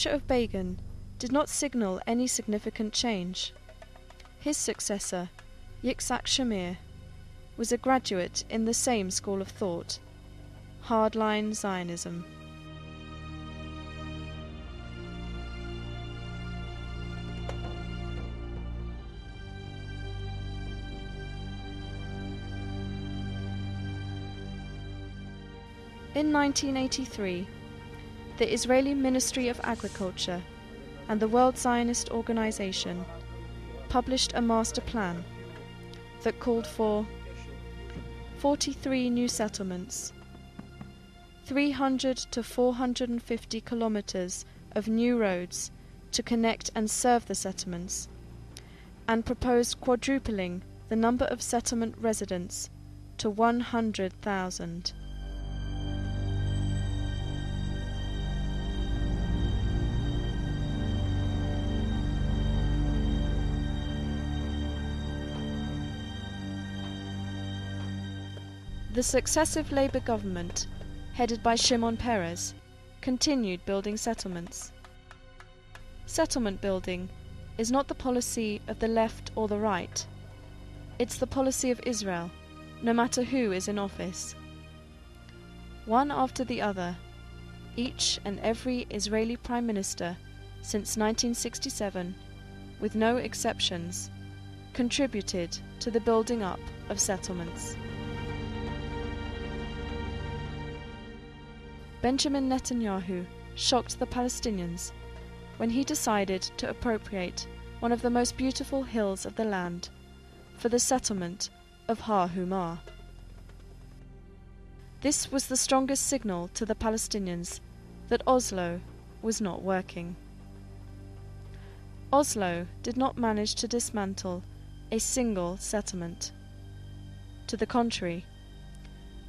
capture of Begin did not signal any significant change. His successor, Yitzhak Shamir, was a graduate in the same school of thought, hardline Zionism. In 1983, the Israeli Ministry of Agriculture and the World Zionist Organization published a master plan that called for 43 new settlements, 300 to 450 kilometers of new roads to connect and serve the settlements, and proposed quadrupling the number of settlement residents to 100,000. The successive Labour government, headed by Shimon Peres, continued building settlements. Settlement building is not the policy of the left or the right. It's the policy of Israel, no matter who is in office. One after the other, each and every Israeli Prime Minister since 1967, with no exceptions, contributed to the building up of settlements. Benjamin Netanyahu shocked the Palestinians when he decided to appropriate one of the most beautiful hills of the land for the settlement of Har Humar. This was the strongest signal to the Palestinians that Oslo was not working. Oslo did not manage to dismantle a single settlement. To the contrary,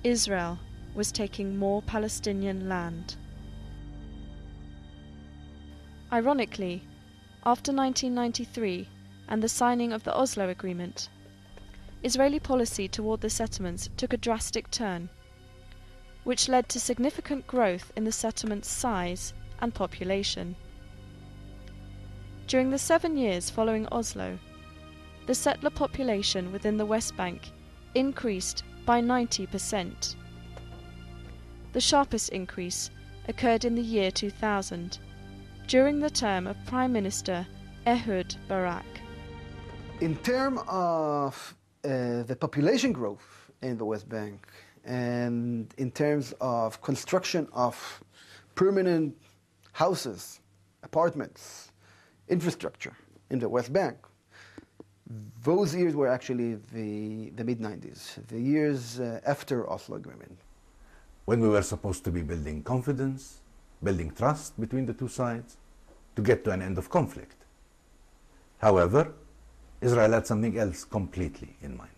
Israel was taking more Palestinian land. Ironically, after 1993 and the signing of the Oslo Agreement, Israeli policy toward the settlements took a drastic turn, which led to significant growth in the settlement's size and population. During the 7 years following Oslo, the settler population within the West Bank increased by 90%. The sharpest increase occurred in the year 2000, during the term of Prime Minister Ehud Barak. In terms of the population growth in the West Bank, and in terms of construction of permanent houses, apartments, infrastructure in the West Bank, those years were actually the mid-90s, the years after Oslo Agreement. When we were supposed to be building confidence, building trust between the two sides, to get to an end of conflict. However, Israel had something else completely in mind.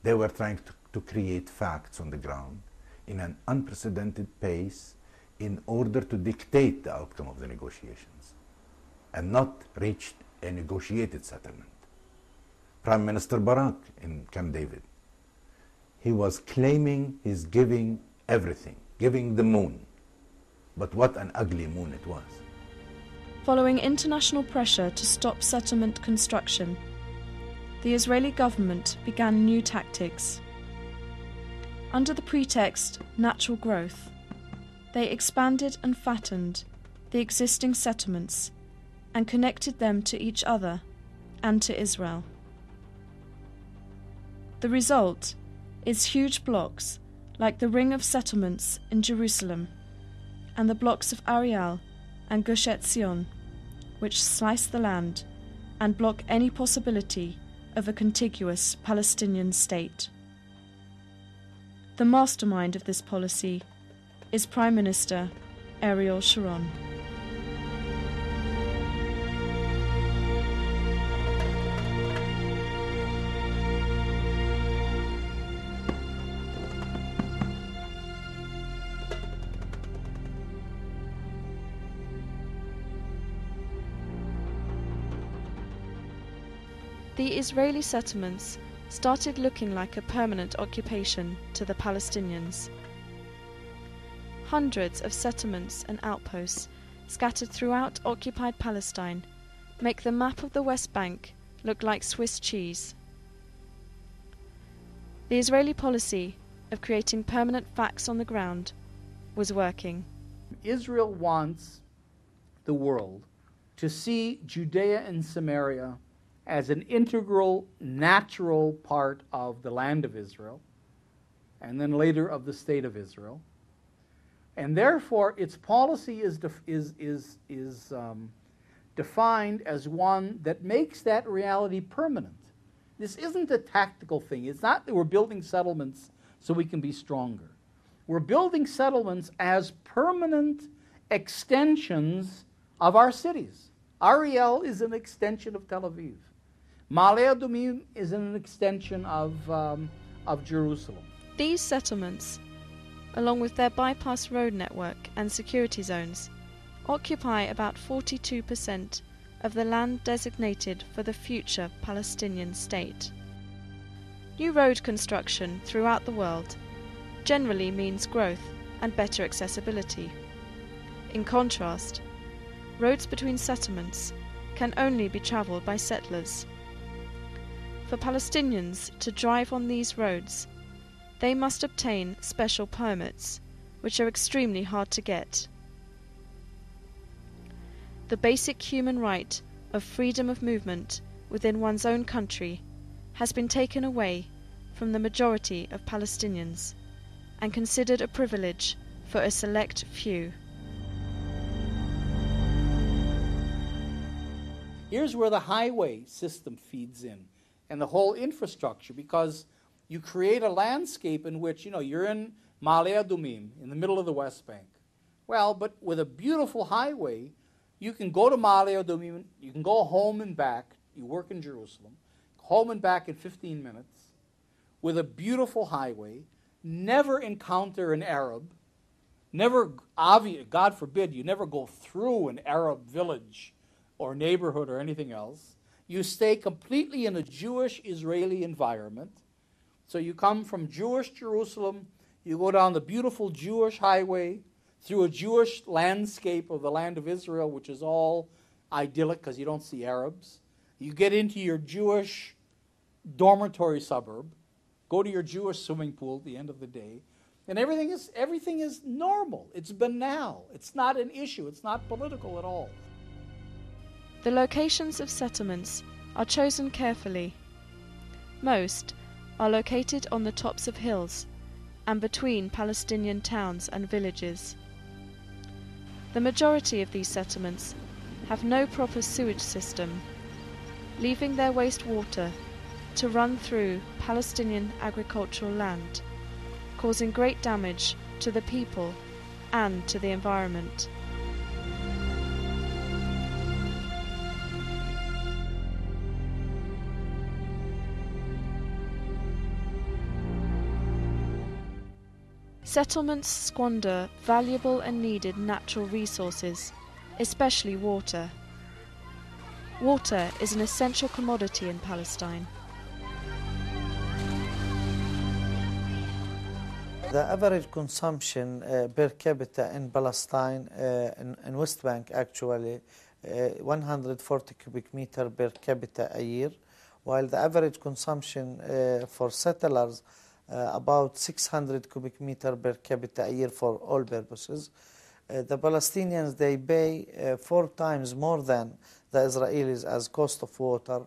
They were trying to create facts on the ground in an unprecedented pace in order to dictate the outcome of the negotiations, and not reach a negotiated settlement. Prime Minister Barak in Camp David, he was claiming he's giving everything, giving the moon. But what an ugly moon it was. Following international pressure to stop settlement construction, the Israeli government began new tactics. Under the pretext natural growth, they expanded and fattened the existing settlements and connected them to each other and to Israel. The result is huge blocks like the ring of settlements in Jerusalem and the blocks of Ariel and Gush Etzion, which slice the land and block any possibility of a contiguous Palestinian state. The mastermind of this policy is Prime Minister Ariel Sharon. The Israeli settlements started looking like a permanent occupation to the Palestinians. Hundreds of settlements and outposts scattered throughout occupied Palestine, make the map of the West Bank look like Swiss cheese. The Israeli policy of creating permanent facts on the ground was working. Israel wants the world to see Judea and Samaria as an integral, natural part of the land of Israel, and then later of the state of Israel. And therefore, its policy is defined as one that makes that reality permanent. This isn't a tactical thing. It's not that we're building settlements so we can be stronger. We're building settlements as permanent extensions of our cities. Ariel is an extension of Tel Aviv. Ma'ale Adumim is an extension of Jerusalem. These settlements, along with their bypass road network and security zones, occupy about 42% of the land designated for the future Palestinian state. New road construction throughout the world generally means growth and better accessibility. In contrast, roads between settlements can only be travelled by settlers. For Palestinians to drive on these roads, they must obtain special permits, which are extremely hard to get. The basic human right of freedom of movement within one's own country has been taken away from the majority of Palestinians and considered a privilege for a select few. Here's where the highway system feeds in and the whole infrastructure, because you create a landscape in which, you're in Ma'ale Adumim, in the middle of the West Bank. Well, but with a beautiful highway, you can go to Ma'ale Adumim, you can go home and back, you work in Jerusalem, home and back in 15 minutes, with a beautiful highway, never encounter an Arab, never, God forbid, you never go through an Arab village or neighborhood or anything else. You stay completely in a Jewish-Israeli environment. So you come from Jewish Jerusalem, you go down the beautiful Jewish highway, through a Jewish landscape of the land of Israel, which is all idyllic because you don't see Arabs. You get into your Jewish dormitory suburb, go to your Jewish swimming pool at the end of the day, and everything is normal. It's banal. It's not an issue. It's not political at all. The locations of settlements are chosen carefully. Most are located on the tops of hills and between Palestinian towns and villages. The majority of these settlements have no proper sewage system, leaving their wastewater to run through Palestinian agricultural land, causing great damage to the people and to the environment. Settlements squander valuable and needed natural resources, especially water. Water is an essential commodity in Palestine. The average consumption per capita in Palestine, in West Bank actually, 140 cubic meter per capita a year, while the average consumption for settlers about 600 cubic meter per capita a year for all purposes. The Palestinians, they pay 4 times more than the Israelis as cost of water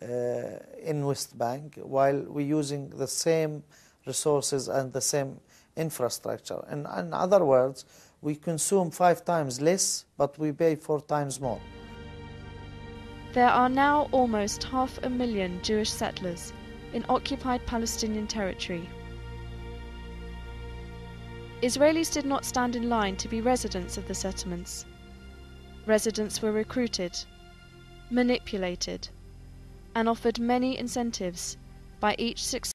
in West Bank, while we're using the same resources and the same infrastructure. In other words, we consume 5 times less, but we pay 4 times more. There are now almost 500,000 Jewish settlers in occupied Palestinian territory. Israelis did not stand in line to be residents of the settlements. Residents were recruited, manipulated, and offered many incentives by each successive